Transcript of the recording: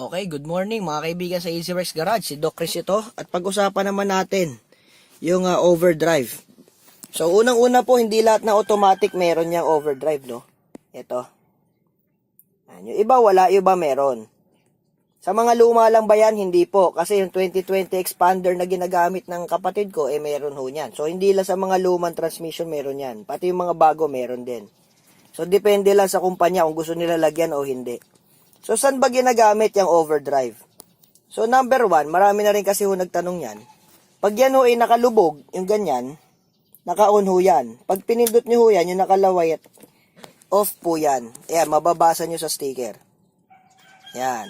Okay, good morning mga kaibigan sa EasyWorks Garage. Si Doc Chris ito. At pag-usapan naman natin yung overdrive. So, unang-una po, hindi lahat na automatic meron niyang overdrive, no? Ito. Yung iba wala, yung iba meron. Sa mga luma lang ba yan? Hindi po. Kasi yung 2020 expander na ginagamit ng kapatid ko, meron ho yan. So, hindi lang sa mga lumang transmission meron yan. Pati yung mga bago meron din. So, depende lang sa kumpanya kung gusto nila lagyan o hindi. So, saan ba ginagamit yung overdrive? So, number 1, marami na rin kasi ho nagtanong yan. Pag yan ho ay nakalubog, yung ganyan, naka-on ho yan. Pag pinindot nyo ho yan, yung nakalaway, off po yan. Ayan, mababasa nyo sa sticker. Yan.